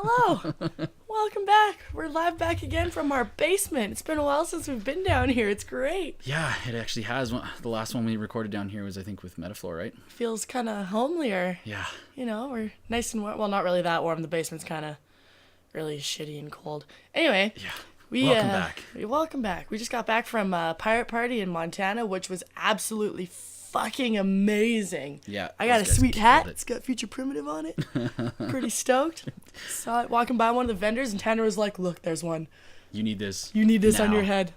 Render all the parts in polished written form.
Hello. Welcome back. We're live back again from our basement. It's been a while since we've been down here. It's great. Yeah, it actually has. The last one we recorded down here was, I think, with Metafloor, right? Feels kind of homelier. Yeah. You know, we're nice and warm. Well, not really that warm. The basement's kind of really shitty and cold. Anyway. Yeah. Welcome back. Welcome back. We just got back from a pirate party in Montana, which was absolutely fucking amazing. Yeah. I got a sweet hat. It's got Future Primitive on it. Pretty stoked. Saw it walking by one of the vendors, and Tanner was like, look, there's one. You need this. You need this now. on your head.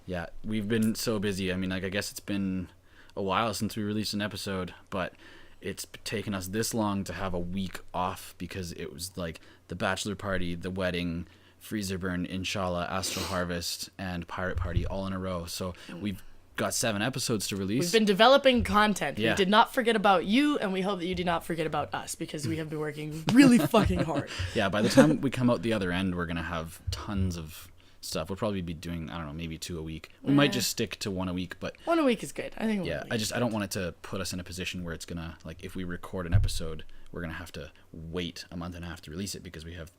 Yeah, we've been so busy. I mean, I guess it's been a while since we released an episode, but it's taken us this long to have a week off because it was like the bachelor party, the wedding, FreezerBurn, Inshallah, Astral Harvest, and Pirate Party all in a row. So we've got 7 episodes to release. We've been developing content. Yeah. We did not forget about you, and we hope that you did not forget about us because we have been working really fucking hard. Yeah, by the time we come out the other end, we're going to have tons of stuff. We'll probably be doing, I don't know, maybe 2 a week. We might just stick to 1 a week, but 1 a week is good. I think. Yeah, I don't want it to put us in a position where it's going to, like, if we record an episode, we're going to have to wait a month and a half to release it because we have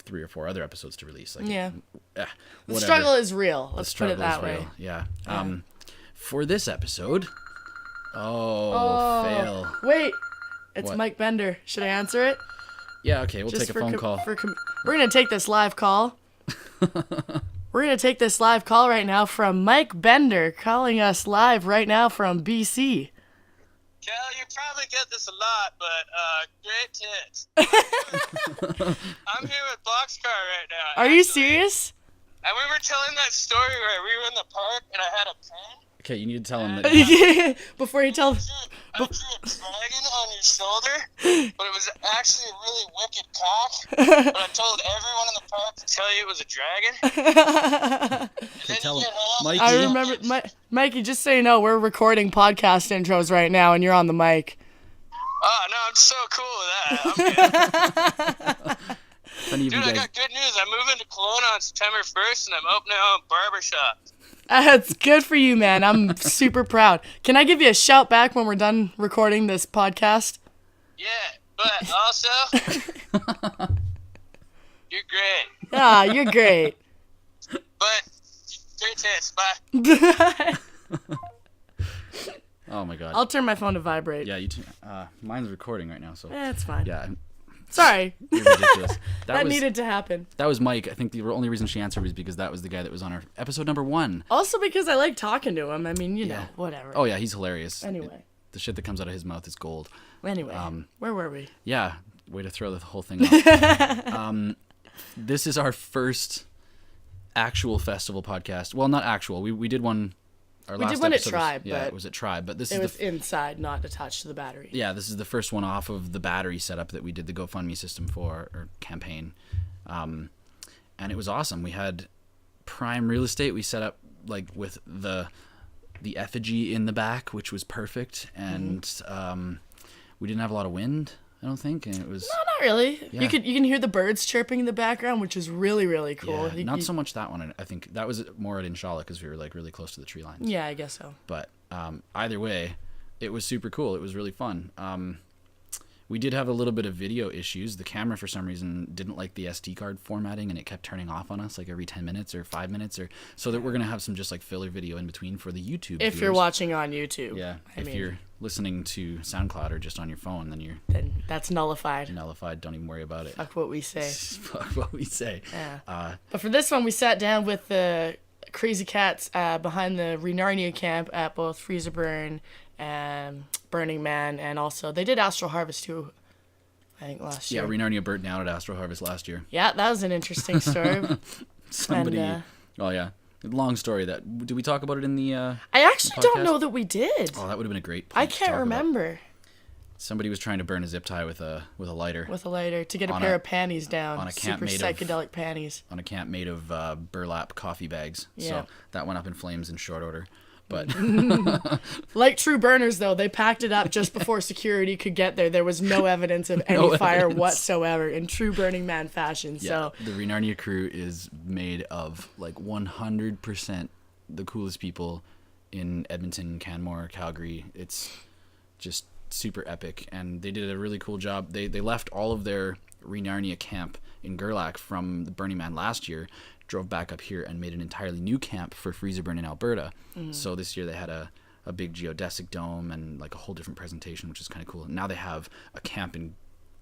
3 or 4 other episodes to release. Like, yeah. The whatever. Struggle is real. Let's put it that way. Yeah. For this episode, fail. Wait, it's What? Mike Bender. Should I answer it? Yeah, okay, we'll take a phone call. We're going to take this live call. We're going to take this live call right now from Mike Bender, calling us live right now from BC. Cal, you probably get this a lot, but great tits. I'm here with Boxcar right now. Are you serious? And we were telling that story where we were in the park and I had a pen. Okay, you need to tell him that. Before you tell... I drew a dragon on your shoulder, but it was actually a really wicked cock. But I told everyone in the park to tell you it was a dragon. Tell him. Mikey. I remember... Mikey, just so you know, we're recording podcast intros right now, and you're on the mic. Oh, no, I'm so cool with that. I'm good. Dude, I got good news. I'm moving to Kelowna on September 1st, and I'm opening my own barbershop. That's good for you, man. I'm super proud. Can I give you a shout back when we're done recording this podcast? Yeah, but also, you're great. Ah, you're great. But, great tits. Bye. Oh, my God. I'll turn my phone to vibrate. Yeah, mine's recording right now, so... It's fine. Yeah. Sorry. You're ridiculous. That needed to happen. That was Mike. I think the only reason she answered was because that was the guy that was on our episode number 1. Also because I like talking to him. I mean, you know, whatever. Oh, yeah, he's hilarious. Anyway. The shit that comes out of his mouth is gold. Anyway, where were we? Yeah, way to throw the whole thing off. This is our first actual festival podcast. Well, not actual. We did one... We did one at Tribe. Yeah, it was at Tribe, but this it was inside, not attached to the battery. Yeah, this is the first one off of the battery setup that we did the GoFundMe system for, or campaign. And it was awesome. We had prime real estate. We set up like with the effigy in the back, which was perfect. And we didn't have a lot of wind, I don't think, and it was... No, not really. Yeah. You can hear the birds chirping in the background, which is really, really cool. Yeah, not so much that one. I think that was more at Inshallah because we were like really close to the tree lines. Yeah, I guess so. But either way, it was super cool. It was really fun. We did have a little bit of video issues. The camera, for some reason, didn't like the SD card formatting, and it kept turning off on us like every 10 minutes or 5 minutes, or so that we're going to have some just like filler video in between for the YouTube If viewers. you're watching on YouTube. Yeah. If you're listening to SoundCloud or just on your phone, then that's nullified. Nullified. Don't even worry about it. Fuck what we say. Fuck what we say. Yeah. But for this one, we sat down with the crazy cats behind the ReNarnia camp at both FreezerBurn and Burning Man, and also they did Astral Harvest too, I think, last year. Yeah, ReNarnia burnt down at Astral Harvest last year. Yeah, that was an interesting story. Oh yeah, long story. Did we talk about it in the? I actually don't know that we did. Oh, that would have been a great. I can't remember. About. Somebody was trying to burn a zip tie with a lighter. With a lighter to get a pair of panties down. On a camp super psychedelic panties. On a camp made of burlap coffee bags. Yeah. So that went up in flames in short order. But like true burners, though, they packed it up just before security could get there. There was no evidence of any fire whatsoever in true Burning Man fashion. Yeah, so the ReNarnia crew is made of like 100% the coolest people in Edmonton, Canmore, Calgary. It's just super epic, and they did a really cool job. They left all of their ReNarnia camp in Gerlach from the Burning Man last year drove back up here and made an entirely new camp for FreezerBurn in Alberta. So this year they had a big geodesic dome and like a whole different presentation, which is kind of cool. And now they have a camp in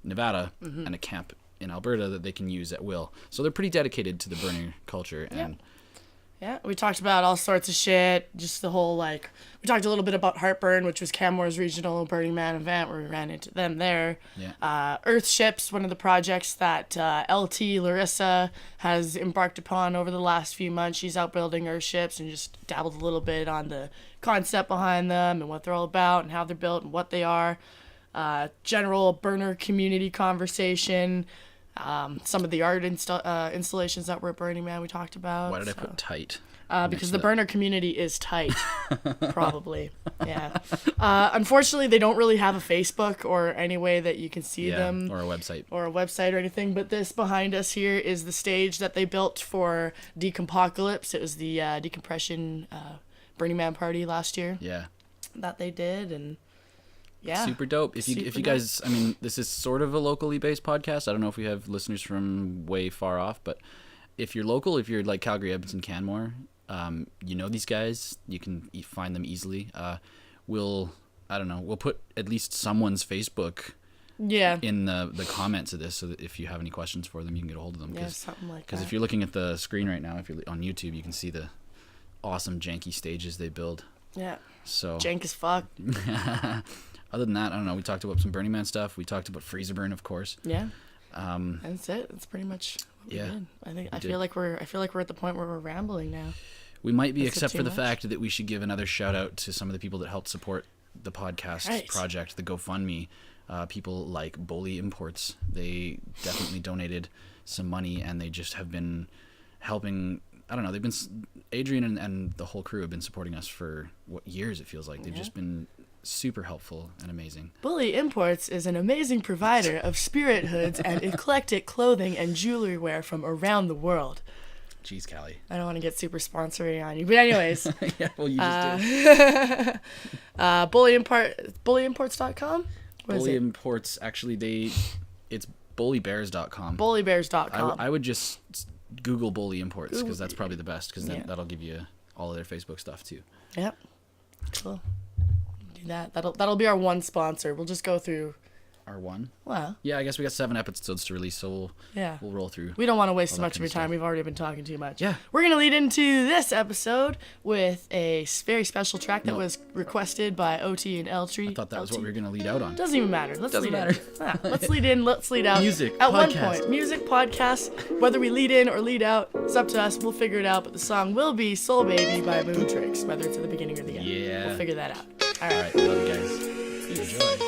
Nevada and a camp in Alberta that they can use at will. So they're pretty dedicated to the burner culture. And Yeah, we talked about all sorts of shit. Just the whole, like, we talked a little bit about Heartburn, which was Canmore's regional Burning Man event where we ran into them there. Yeah. Earthships, one of the projects that LT Laryssa has embarked upon over the last few months. She's out building Earthships and just dabbled a little bit on the concept behind them and what they're all about and how they're built and what they are. General burner community conversation. Some of the art installations that were at Burning Man we talked about. Why did I put tight? Because the burner community is tight, probably. Yeah. Unfortunately, they don't really have a Facebook or any way that you can see them. Or a website. Or a website or anything. But this behind us here is the stage that they built for Decompocalypse. It was the decompression Burning Man party last year. Yeah. That they did, and yeah. Super dope. If you guys, I mean, this is sort of a locally based podcast. I don't know if we have listeners from way far off, but if you're local, if you're like Calgary, Edmonton, Canmore, you know these guys. You can find them easily. We'll put at least someone's Facebook in the comments of this, so that if you have any questions for them, you can get a hold of them. Yeah, something like that. Because if you're looking at the screen right now, if you're on YouTube, you can see the awesome janky stages they build. Yeah. So jank as fuck. Other than that, I don't know. We talked about some Burning Man stuff. We talked about FreezerBurn, of course. Yeah. That's it. That's pretty much what we did. I feel like we're at the point where we're rambling now. We might be, except for the fact that we should give another shout out to some of the people that helped support the podcast project, the GoFundMe. People like Bully Imports. They definitely donated some money, and they just have been helping. I don't know. They've been Adrian and the whole crew have been supporting us for years. It feels like they've just been super helpful and amazing. Bully Imports is an amazing provider of spirit hoods and eclectic clothing and jewelry wear from around the world. Jeez, Callie. I don't want to get super sponsory on you, but anyways. Yeah, well, you just did. Bullyimports.com? Bully Imports, actually, it's bullybears.com. Bullybears.com. I would just Google Bully Imports, because that's probably the best, because then that'll give you all of their Facebook stuff too. Yep. Cool. Do that. That'll be our one sponsor. We'll just go through. Our one? Well. Yeah, I guess we got 7 episodes to release, so we'll roll through. We don't want to waste too much of your time. We've already been talking too much. Yeah. We're going to lead into this episode with a very special track that was requested by OT and L-Tree. I thought that was what we were going to lead out on. Doesn't even matter. Let's lead in. Let's lead out. Music At podcast. one point. Music podcast. Whether we lead in or lead out, it's up to us. We'll figure it out. But the song will be Soul Baby by Moon Tricks, whether it's at the beginning or the end. Yeah. We'll figure that out. All right. Love you guys. Enjoy.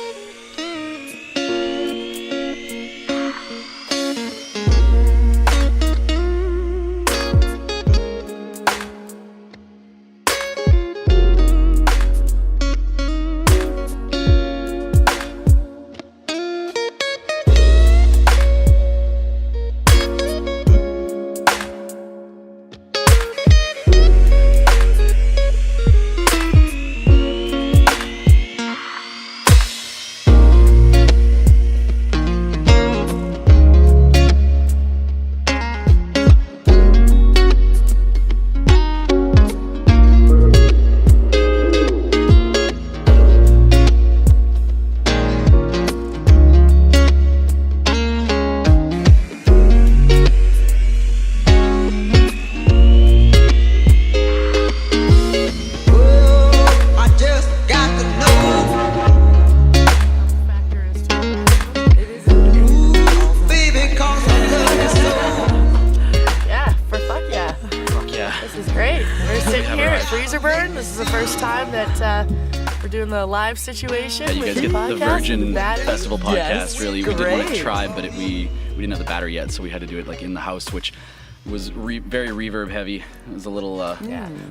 Live situation. Yeah, you guys get the Virgin Festival podcast. Really, we did want to try, but we didn't have the battery yet, so we had to do it like in the house, which was very reverb heavy. It was a little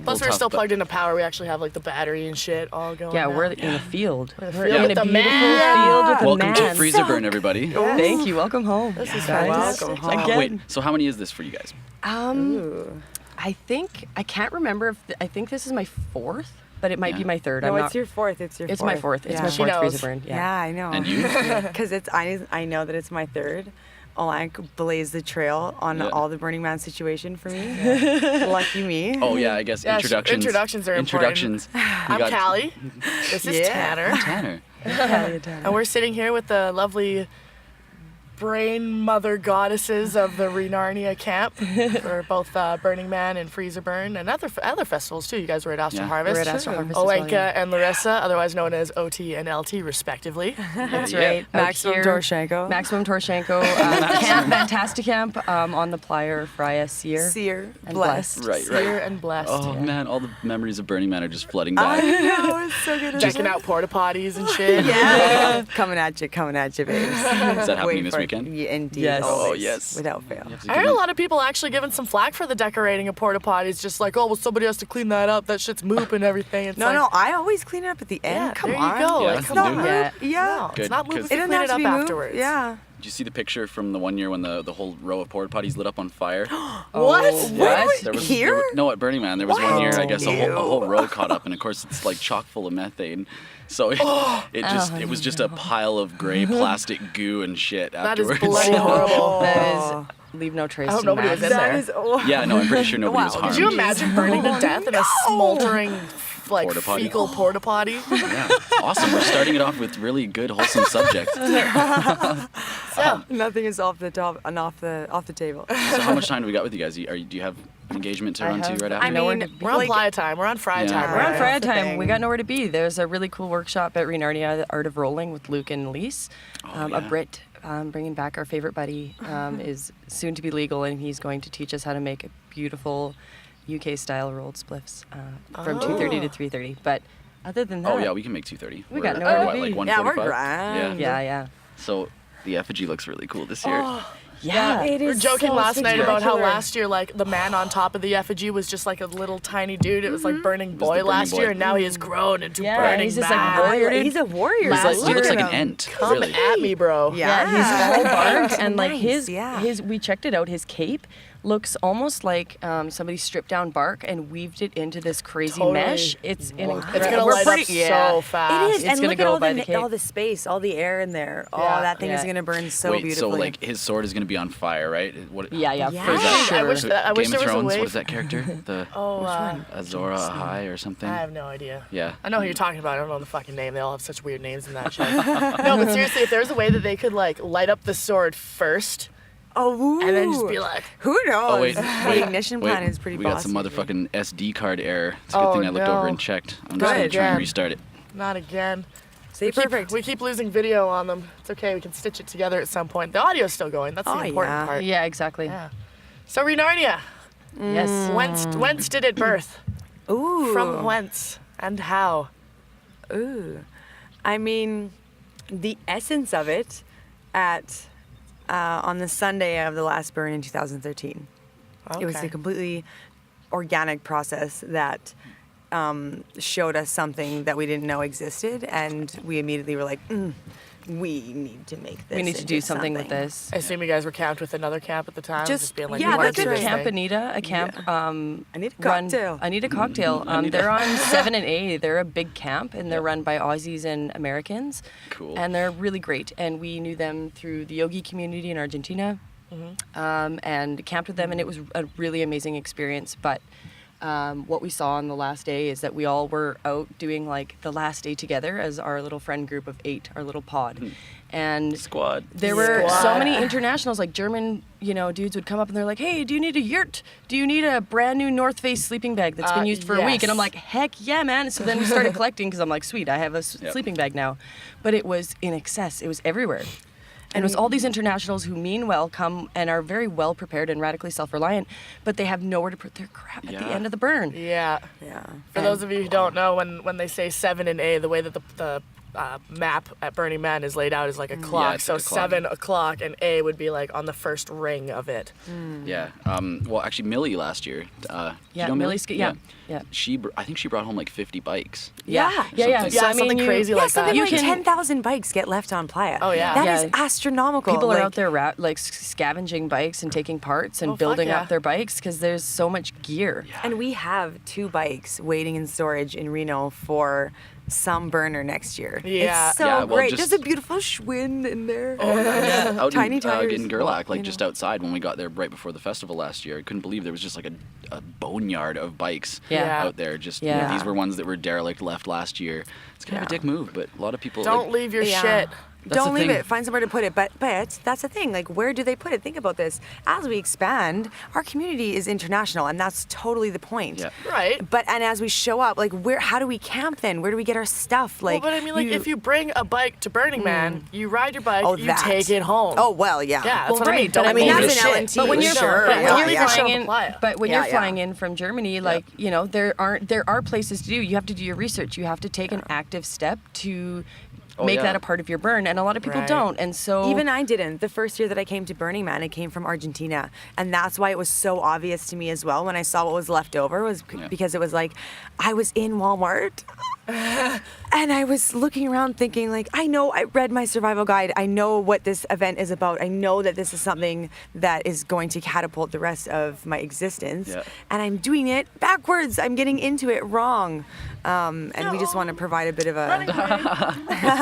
Plus, we're still plugged into power. We actually have like the battery and shit all going. Yeah, we're in the field. We're in a beautiful field with Welcome a to man. FreezerBurn, everybody. Yes. Thank you. Welcome home. This is welcome home. Wait, so how many is this for you guys? I think I can't remember if I think this is my 4th. But it might be my 3rd. No, it's your 4th. It's my 4th. It's my 4th FreezerBurn. Yeah, I know. And you? Because I know that it's my 3rd. Olenka blazed the trail on all the Burning Man situation for me. Lucky me. Oh yeah, I guess Yeah, introductions. Introductions are Introductions. I'm Callie. This is Tanner. Tanner. And we're sitting here with the lovely brain mother goddesses of the ReNarnia camp for both Burning Man and FreezerBurn and other festivals too. You guys were at Astral Harvest. We're at Astral Harvest as well, Olenka yeah. and Laryssa, otherwise known as OT and LT respectively. That's Yeah. right. Out Maximum here, Torshenko. Maximum Torshenko. Camp Fantasticamp on the Playa Freya Seer. Seer. And Blessed. Right, Seer right. and blessed. Oh man, all the memories of Burning Man are just flooding I back. know, it's so good. Checking out porta potties and shit. Yeah. Coming at you, babes. Is that happening Wait this for it. weekend? Yeah, indeed. Yes. Oh, always, yes. Without fail. You have to I give heard a me- lot of people actually giving some flack for the decorating of porta potties, just like, oh, well, somebody has to clean that up. That shit's moop and everything. It's like, No, I always clean it up at the end. Yeah, Come there on. you go. Yeah, Like, you come do. on. Yeah. No, Good, it's not moop 'cause- if It you doesn't clean have it to up be moved. afterwards. Yeah. Did you see the picture from the one year when the whole row of porta potties lit up on fire? What? What? There was, Here? no, at Burning Man. There was one year, I guess, a Ew. whole row caught up, and of course it's like chock full of methane. So it was just a pile of gray plastic goo and shit That is afterwards. bloody horrible. That is leave no trace. I hope to nobody was Max. in That there. is. Oh. Yeah, no, I'm pretty sure nobody was Wow. harmed. Could you imagine burning to death in a smoldering, like, Porta potty. fecal porta potty? Yeah, awesome. We're starting it off with really good, wholesome subjects. So, Nothing is off the top and off the table. So how much time do we got with you guys? Do you have engagement to run to right after? I mean, we're on like, playa time. We're on Fry Yeah. time. We're on right? Friday the time. thing. We got nowhere to be. There's a really cool workshop at ReNarnia, The Art of Rolling with Luke and Lise. A yeah. Brit bringing back our favorite buddy is soon to be legal, and he's going to teach us how to make a beautiful UK-style rolled spliffs from 2:30 to 3:30. But other than that, Oh yeah, we can make 2:30. We got We're nowhere at, to what, be. like Yeah, we're 1:45? grand. yeah. So the effigy looks really cool this year. Yeah. It We were is joking so last night about how spectacular. last year, like, the man on top of the effigy was just like a little tiny dude. It was like Burning the Boy Burning last Boy. year, and now he has grown into Yeah, Burning he's just like Man. warrior dude. He's a warrior. He Last looks like year, an ent, Come really. at me, bro. Yeah. He's all bark, and like Nice, his we checked it out. His cape looks almost like somebody stripped down bark and weaved it into this crazy Totally. mesh. It's incredible. It's gonna We're light up pretty- so fast. It is, It's and gonna look at go all by the cape. all the space, all the air in there. Oh, Yeah. that thing is Yeah. gonna burn so Wait, beautifully. so like his sword is gonna be on fire, right? What? Yeah, Yeah. for I sure. wish that- I wish Game there of was a Thrones. way What is that character? The Azor Ahai or something. I have no idea. Yeah. I know who you're talking about. I don't know the fucking name. They all have such weird names in that show. No, but seriously, if there's a way that they could like light up the sword first oh, and then just be like, who knows? Oh wait, the ignition plan is pretty We bossy. got some motherfucking SD card error. It's a good Oh, thing I looked over no. and checked. I'm Good. just gonna try and Again. restart it. not again. Stay perfect. We keep losing video on them. It's okay. We can stitch it together at some point. The audio's still going. That's the Oh, important yeah. part. Yeah, exactly. Yeah. So ReNarnia, Yes. whence did it birth? Ooh. From whence and how? Ooh. I mean, the essence of it at on the Sunday of the last burn in 2013. It was Okay. a completely organic process that showed us something that we didn't know existed, and we immediately were like, we need to make this. We need to do into something with this. I assume you guys were camped with another camp at the time. Just- being like, yeah, we wanna that's do right. this Camp thing. Anita, a camp. I need a run- cocktail. I need a cocktail. They're on 7 and A. They're a big camp, and they're run by Aussies and Americans. Cool. And they're really great. And we knew them through the yogi community in Argentina, and camped with them, and it was a really amazing experience. But what we saw on the last day is that we all were out doing like the last day together as our little friend group of 8, our little pod. And Squad. there were Squad. so many internationals, like German, dudes would come up and they're like, "Hey, do you need a yurt? Do you need a brand new North Face sleeping bag that's been used for a week?" And I'm yes. like, "Heck yeah, man!" So then we started collecting because I'm like, "Sweet, I have a Yep. sleeping bag now." But it was in excess. It was everywhere. And it was all these internationals who mean well come and are very well prepared and radically self-reliant, but they have nowhere to put their crap at the Yeah. end of the burn. Yeah. Yeah. For those of you who don't know, when they say 7 and A, the way that the map at Burning Man is laid out is like a clock. it's So like a clock. 7 o'clock and A would be like on the first ring of it. Yeah. Well, actually, Millie last year. Did Yeah, you know Millie's good- yeah. I think she brought home like 50 bikes. Yeah. Something- So, I mean, something crazy Yeah, like something that. You like can- 10,000 bikes get left on Playa. Oh, yeah. That is Yeah. astronomical. People are Like, out there scavenging bikes and taking parts and Oh, fuck building yeah. up their bikes because there's so much gear. And we have 2 bikes waiting in storage in Reno for some burner next year. Yeah. It's so Yeah, well, great. just- There's a beautiful Schwinn in there. Out Tiny in, tires. in Gerlach, like You know. just outside when we got there right before the festival last year. I couldn't believe there was just like a boneyard of bikes Yeah. out there. Just Yeah. these were ones that were derelict left last year. It's kind of a dick move, but a lot of people Don't like, leave your Yeah. shit. That's Don't the leave thing. it. Find somewhere to put it. But that's the thing. Like, where do they put it? Think about this. As we expand, our community is international, and that's totally the point. Yeah. Right. And as we show up, like, how do we camp then? Where do we get our stuff? Like, Well, but I mean, like, if you bring a bike to Burning Man, you ride your bike, you that. take it home. Oh well, yeah. Yeah, that's Well, what I mean. right, but I Don't mean, leave that's your an shit. LNT. But when you're Sure, yeah, yeah, when you're yeah. flying in, Playa. but when Yeah, you're flying in from Germany, like there are places to do. You have to do your research. You have to take an active step to make yeah. that a part of your burn, and a lot of people Right. don't. And so Even I didn't. The first year that I came to Burning Man, I came from Argentina. And that's why it was so obvious to me as well when I saw what was left over was because it was like, I was in Walmart and I was looking around thinking like, I know I read my survival guide. I know what this event is about. I know that this is something that is going to catapult the rest of my existence. Yeah. And I'm doing it backwards. I'm getting into it wrong. And we just want to provide a bit of a...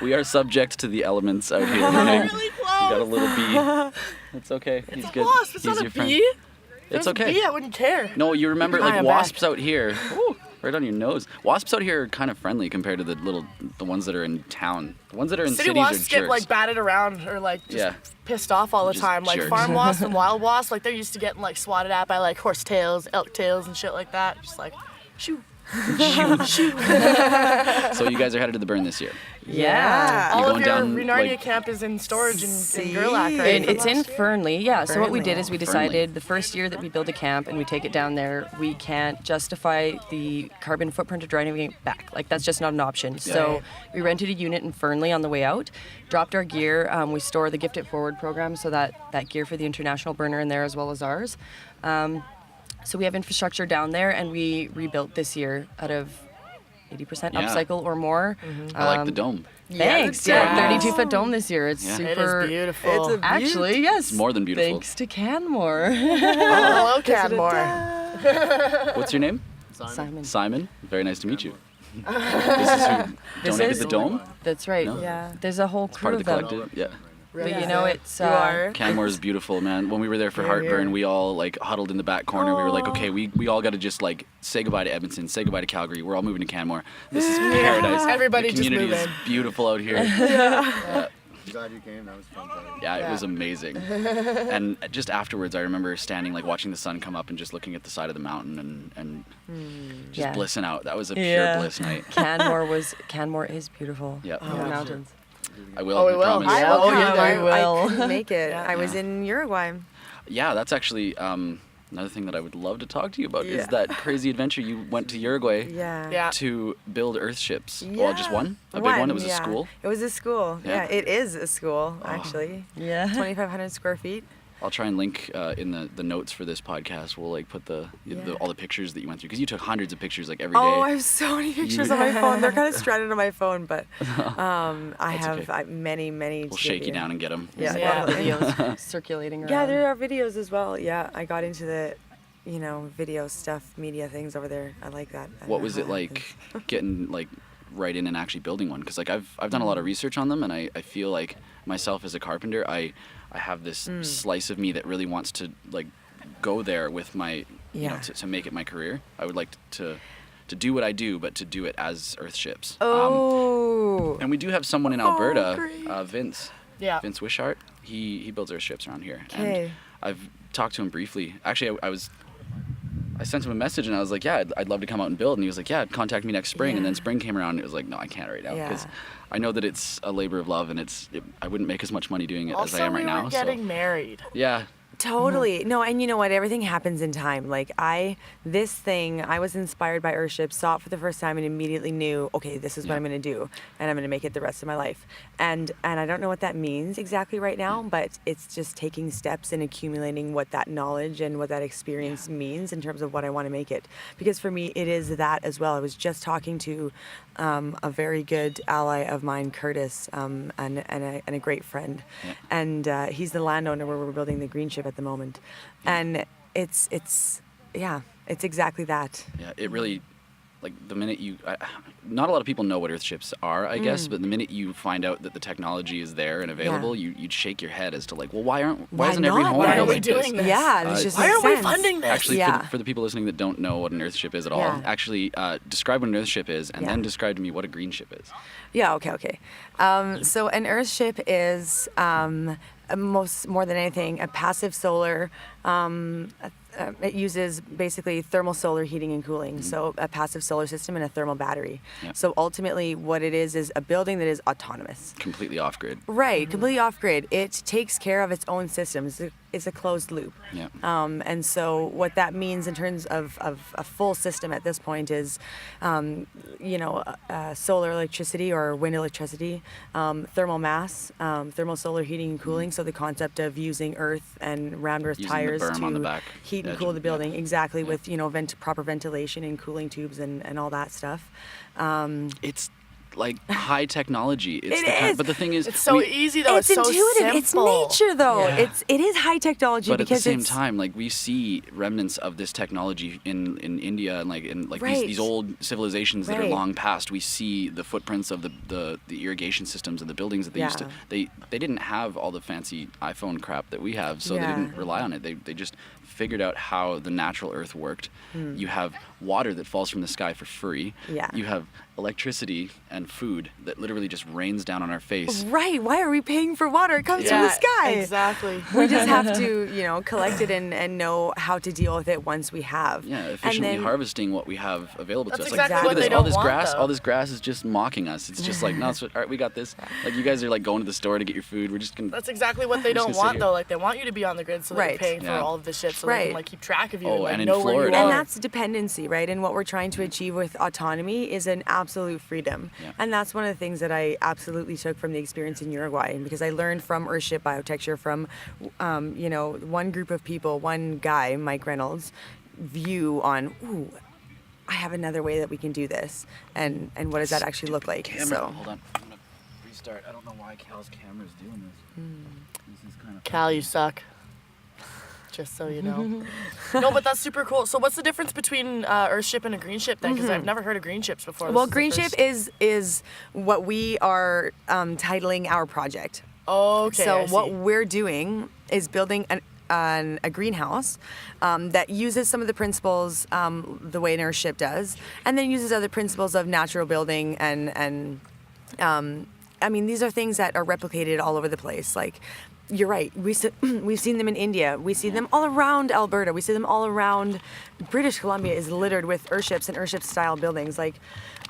we are subject to the elements out here. Really You close. got a little bee. It's okay. He's good. Wasp. It's He's not your a friend. bee. It's There's a okay. bee, I wouldn't care. No, you remember Hi, like I'm wasps back. out here. Ooh, right on your nose. Wasps out here are kind of friendly compared to the ones that are in town. The ones that are in City cities are wasps jerks. get like batted around or like just Yeah. pissed off all the Just time. Like jerks. farm wasps and wild wasps, like they're used to getting like swatted at by like horsetails, elk tails, and shit like that. Just like, shoo. So you guys are headed to the burn this year. yeah. All going of your down, ReNarnia like- camp is in storage in See? Gerlach, right? And it's in Fernley, yeah. So what we did is we Fernley. decided the first year that we build a camp and we take it down there, we can't justify the carbon footprint of driving it back. Like that's just not an option. So we rented a unit in Fernley on the way out, dropped our gear. We store the Gift It Forward program, so that gear for the international burner in there as well as ours. So we have infrastructure down there, and we rebuilt this year out of 80% Yeah. upcycle or more. I like the dome. Thanks. Yeah. Yeah, 32-foot dome this year. It's Yeah. super. It is beautiful. It's a Actually, yes. more than beautiful. Thanks to Canmore. Hello, Cadmore. What's your name? Simon. Simon. Very nice to meet you. This is who donated is- the dome? That's right. No? Yeah. There's a whole crew Part of the of them. collective. Yeah. But you know, it's You are. Canmore is beautiful, man. When we were there for Here, Heartburn, here. we all like huddled in the back corner. We were like, okay, we all got to just like say goodbye to Edmonton, say goodbye to Calgary. We're all moving to Canmore. This is paradise. Everybody the just community move is in. beautiful out here. Glad you came. That was fun. Yeah, it was amazing. And just afterwards, I remember standing, like watching the sun come up and just looking at the side of the mountain and just Yeah. blissing out. That was a pure Yeah. bliss night. Canmore is beautiful. Yep. In the mountains. I will. Oh, we I will. promise. I Yeah. will Oh, come. yeah, you will. I couldn't make it. I was Yeah. in Uruguay. Yeah, that's actually another thing that I would love to talk to you about is Yeah. that crazy adventure you went to Uruguay Yeah. Yeah. to build Earth ships. Well, just one? A big one? It was a yeah. school? It was a school. Yeah. Yeah, it is a school, actually. Yeah. 2,500 square feet. I'll try and link in the notes for this podcast. We'll like put all the pictures that you went through because you took hundreds of pictures like every day. Oh, I have so many pictures on my phone. They're kind of stranded on my phone, but I That's have okay. many. We'll to shake give you down and get them. Yeah. Yeah. Videos circulating around. Yeah, there are videos as well. Yeah, I got into the, video stuff, media things over there. I like that. I What don't was know it how that like happens. getting like right in and actually building one? Because like I've done a lot of research on them, and I feel like myself as a carpenter, I have this slice of me that really wants to like go there with my Yeah. to make it my career. I would like to do what I do, but to do it as Earth ships. Oh. And we do have someone in Alberta, great. Vince. Yeah. Vince Wishart. He builds Earth ships around here. Okay. And I've talked to him briefly. Actually, I sent him a message and I was like, yeah, I'd love to come out and build. And he was like, yeah, contact me next spring. And then Yeah. spring came around and it was like, no, I can't right now Yeah. because I know that it's a labor of love and I wouldn't make as much money doing it Also, as I am right we now. were getting So married. yeah, Totally. No, and you know what? Everything happens in time. Like I was inspired by Earthship, saw it for the first time and immediately knew, okay, this is what I'm going to do and I'm going to make it the rest of my life. And I don't know what that means exactly right now, but it's just taking steps and accumulating what that knowledge and what that experience means in terms of what I want to make it. Because for me, it is that as well. I was just talking to a very good ally of mine, Curtis, and a great friend. Yeah. And he's the landowner where we're building the green ship at the moment. And it's exactly that. yeah, it really, like the minute not a lot of people know what earth ships are, I guess, but the minute you find out that the technology is there and available, you'd shake your head as to like, well, why isn't every not? home Why are we like doing this? Yeah, this just Why makes aren't we sense. funding this? Actually, Yeah. for the people listening that don't know what an earth ship is at all, Yeah. actually describe what an earth ship is, and Yeah. then describe to me what a green ship is. Yeah, okay. So an Earth ship is more than anything a passive solar. It uses basically thermal solar heating and cooling, so a passive solar system and a thermal battery. Yeah. So ultimately, what it is a building that is autonomous. Completely off grid. Right, completely off grid. It takes care of its own systems. It's a closed loop. Yeah. And so what that means in terms of a full system at this point is, solar electricity or wind electricity, thermal mass, thermal solar heating and cooling. So the concept of using earth and round earth Using the tires berm on the to back heat and edge cool of- the building. yeah. Exactly, Yeah. with proper ventilation and cooling tubes and all that stuff. It's like high technology. It's It the kind, is. but the thing is, It's so easy though. It's, so intuitive. It's simple. nature, though. Yeah. It is high technology but at the because same it's time, like we see remnants of this technology in India and like Right. these old civilizations that are Right. long past. We see the footprints of the irrigation systems and the buildings that they used to. Yeah. They didn't have all the fancy iPhone crap that we have, so they Yeah. didn't rely on it. They just figured out how the natural earth worked. You have water that falls from the sky for free. Yeah. You have electricity and food that literally just rains down on our face. Right. Why are we paying for water? It comes from the sky. Exactly. We just have to, collect it and know how to deal with it once we have. Yeah, And efficiently then- harvesting what we have available to That's us. exactly Like, what look at they this, all don't this want, grass, though. all this grass is just mocking us. It's just like, no, all right, we got this. Like you guys are like going to the store to get your food. We're just gonna. That's exactly what they I'm just don't gonna sit want here. though. Like they want you to be on the grid so that you're Right. paying for Yeah. all of this shit so they Right. can like keep track of you Oh, and like and in know where you Florida- are. And that's dependency, right? And what we're trying to achieve with autonomy is an absolute freedom. Yeah. And that's one of the things that I absolutely took from the experience in Uruguay, because I learned from Earthship Biotecture from, one group of people, one guy, Mike Reynolds, view on, I have another way that we can do this, and what does that actually look like? Camera. So Hold on. I'm gonna restart. I don't know why Cal's camera's doing this. This is kind of. Cal, you suck. Just so you know. No, but that's super cool. So what's the difference between Earthship and a green ship then? Because I've never heard of green ships before. well, This is the green first- ship is what we are titling our project. Okay. So I what see. we're doing is building a greenhouse that uses some of the principles the way an Earthship does, and then uses other principles of natural building and these are things that are replicated all over the place. Like, you're right. We've seen them in India. We see them all around Alberta. We see them all around British Columbia. Is littered with Earthships and Earthship style buildings. Like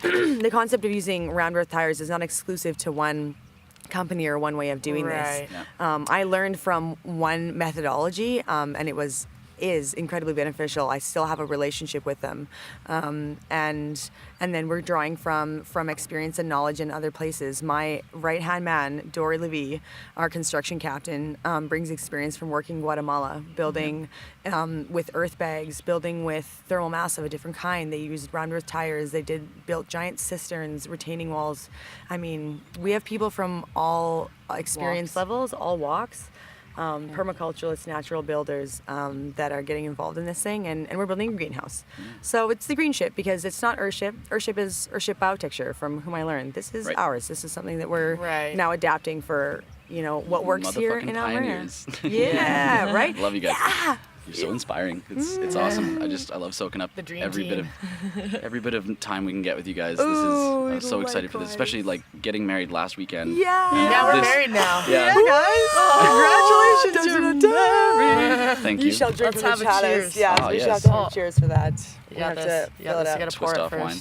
the concept of using round earth tires is not exclusive to one company or one way of doing Right. this. I learned from one methodology, and it is incredibly beneficial. I still have a relationship with them, and then we're drawing from experience and knowledge in other places. My right hand man, Dory Levy, our construction captain, brings experience from working in Guatemala, building with earth bags, building with thermal mass of a different kind. They used round earth tires. They built giant cisterns, retaining walls. I mean, we have people from all experience Walks. levels, all walks. Permaculturalists, natural builders that are getting involved in this thing, and we're building a greenhouse. So it's the green ship because it's not Earthship. Earthship is Earthship Biotecture, from whom I learned. This is Right. ours. This is something that we're Right. now adapting for, what works here Motherfucking in Alberta. pioneers. Yeah, right? Love you guys. Yeah. You're so inspiring. It's awesome. I love soaking up The dream every team. every bit of time we can get with you guys. Ooh, I'm so excited for this, especially like getting married last weekend. Yeah. Yeah, we're This- married now. Yeah. Congratulations, you're married. Thank You you. shall drink Let's from have the a chalice. cheers. Yeah, Oh, we shall yes. have to have a cheers for that. We Yeah, have this. to Yeah, fill this. it You up. gotta pour Twist it off first. wine.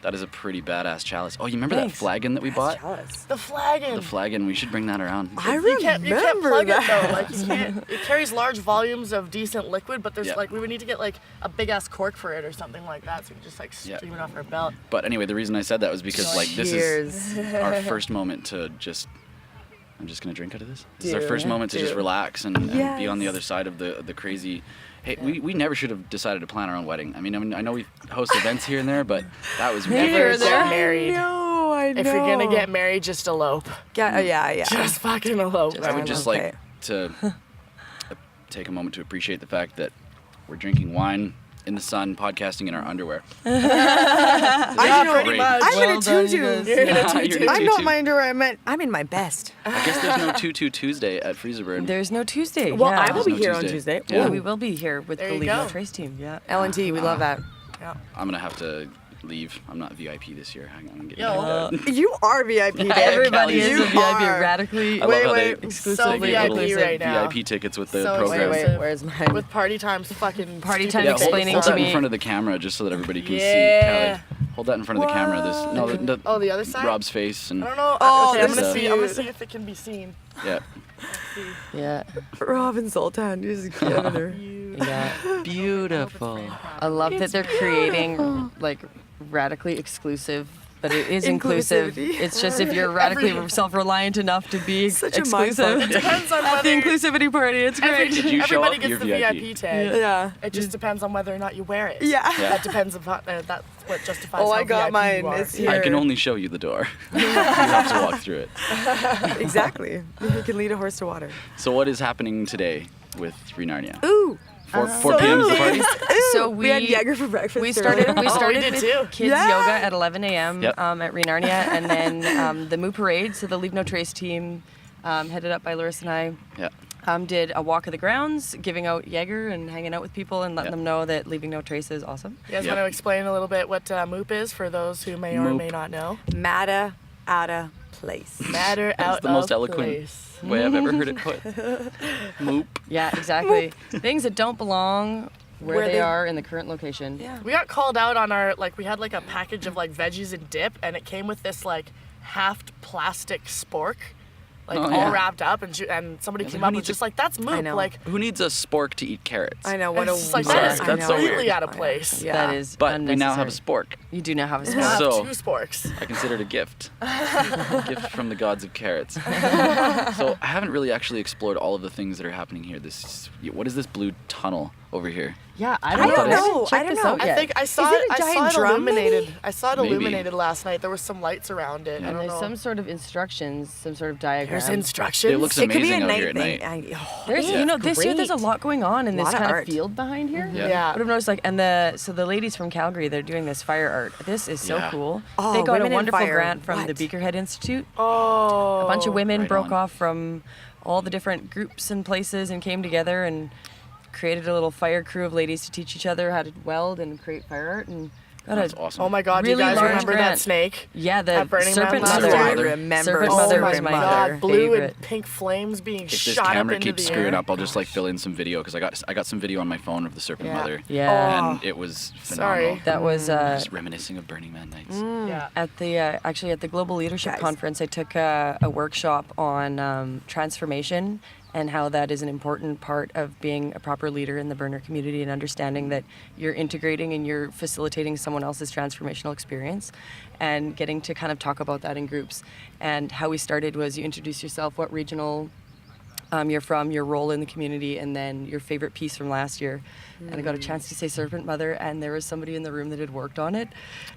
That is a pretty badass chalice. Oh, you remember Thanks. that flagon that we bought? Chalice. The flagon. The flagon. We should bring that around. I You can't remember plug that. it though. Like you can't. It carries large volumes of decent liquid, but there's Yeah. like we would need to get like a big ass cork for it or something like that, so we can just like Yeah. stream it off our belt. But anyway, the reason I said that was because like this is Cheers. our first moment to just. I'm just gonna drink out of this. This is our Do. first moment to just Do. relax and be on the Yes. other side of the crazy. Hey, we never should have decided to plan our own wedding. I mean, I know we host events here and there, but that was Never really get married. No, I know. If you're gonna get married, just elope. yeah. Just fucking elope. I would man. just Okay. like to take a moment to appreciate the fact that we're drinking wine in the sun, podcasting in our underwear. Pretty much. I'm in a Well done, tutu. you guys. You're in a You're tutu. in a I'm not tutu. my underwear. I'm in my best. I guess there's no Tutu Tuesday at FreezerBurn. There's no Tuesday. Well, yeah. I will be no here on Tuesday. Tuesday. Yeah. Yeah, we will be here with There the you Leave No go. Trace team. Yeah. L&T, we love that. I'm gonna have to leave. I'm not VIP this year. I'm gonna get Yo. You are VIP, Dave. Everybody Callie, is you a VIP, are. radically. I love how they exclusively give VIP little right now. VIP tickets with the So program. expensive. Where's mine? With party times fucking Party stupid time Yeah, explaining hold to that me. in front of the camera just so that everybody can Yeah. see. Callie, hold that in front of the camera. This no, Oh, the other side? Rob's face and I don't know. Oh, Okay, I'm this gonna is see. I'm gonna cute. see if it can be seen. yeah. Yeah. Robin Sultan. Just giving her. Yeah. Beautiful. I love that they're creating like radically exclusive, but it is inclusive. Inclusivity. It's just if you're radically Every- self-reliant enough to be Such a mind exclusive. fuck. Depends on At the whether inclusivity party, it's great. Did you show everybody up? gets You're the VIP. VIP tag. Yeah. It just depends on whether or not you wear it. Yeah. Yeah. That depends upon that's what justifies. Oh, how I got VIP mine. You are. It's here. I can only show you the door. You have to walk through it. Exactly. You can lead a horse to water. So what is happening today with ReNarnia? Ooh. 4 p.m. is the party? So we had Jaeger for breakfast. We started we with did too. kids Yeah. yoga at 11 a.m. Yep. At ReNarnia, and then the Moo Parade. So the Leave No Trace team, headed up by Laryssa and I, Yeah. did a walk of the grounds, giving out Jaeger and hanging out with people and letting Yeah. them know that leaving no trace is awesome. You guys Yep. want to explain a little bit what MOOP is for those who may or Moop. may not know? Matter outta place. Matter That's out the most of eloquent place. way I've ever heard it put. Moop. Yeah, exactly. Things that don't belong where Where they they- are in the current location. Yeah. We got called out on our we had like a package of like veggies and dip, and it came with this like half plastic spork, like Oh, all yeah. wrapped up, and somebody Yeah, came who up and needs just a- like that's I MOOP. know. Like Who needs a spork to eat carrots? I know what it's a just like Sorry, that is that's so completely weird. out of place. Yeah. That is But we now have a unnecessary. spork. You do now have a We spork. have So- 2 sporks. I consider it a gift. Gift from the gods of carrots. So I haven't really actually explored all of the things that are happening here. What is this blue tunnel over here? Yeah, I I don't don't know. know. Check I don't this know. out I yet. think I saw Is it it. a I saw giant it drum, maybe? illuminated. I saw it Maybe. illuminated last night. There was some lights around it. I And don't there's know. some sort of instructions, some sort of diagram. There's instructions. It looks It could be amazing a out night here at thing. night. There's, Yeah. you know, this year there's a Great. lot going on in this Lot of kind art. of field behind here. Yeah. Yeah. What I've noticed, like, so the ladies from Calgary, they're doing this fire art. This is so Yeah. cool. Oh, they got Women a in wonderful Fire. grant from the What? Beakerhead Institute. Oh. A bunch of women right broke on. off from all the different groups and places and came together and created a little fire crew of ladies to teach each other how to weld and create fire art. And got That's a, awesome. Oh my God! Do Really you guys large remember grant. that snake? yeah, the At Burning Serpent Man Mother. Serpent I Mother. remember. Serpent Oh Mother my was my God! Blue favorite. and pink flames being If this shot up camera into keeps the screwing air. up, I'll just like fill in some video because I got some video on my phone of the Serpent Yeah. Mother. Yeah. And it was Sorry. phenomenal. That was Just reminiscing of Burning Man nights. Yeah. at the actually at the Global Leadership Guys. Conference. I took a workshop on transformation and how that is an important part of being a proper leader in the burner community and understanding that you're integrating and you're facilitating someone else's transformational experience and getting to kind of talk about that in groups. And how we started was you introduce yourself, what regional you're from, your role in the community, and then your favorite piece from last year. And I got a chance to say Serpent Mother, and there was somebody in the room that had worked on it.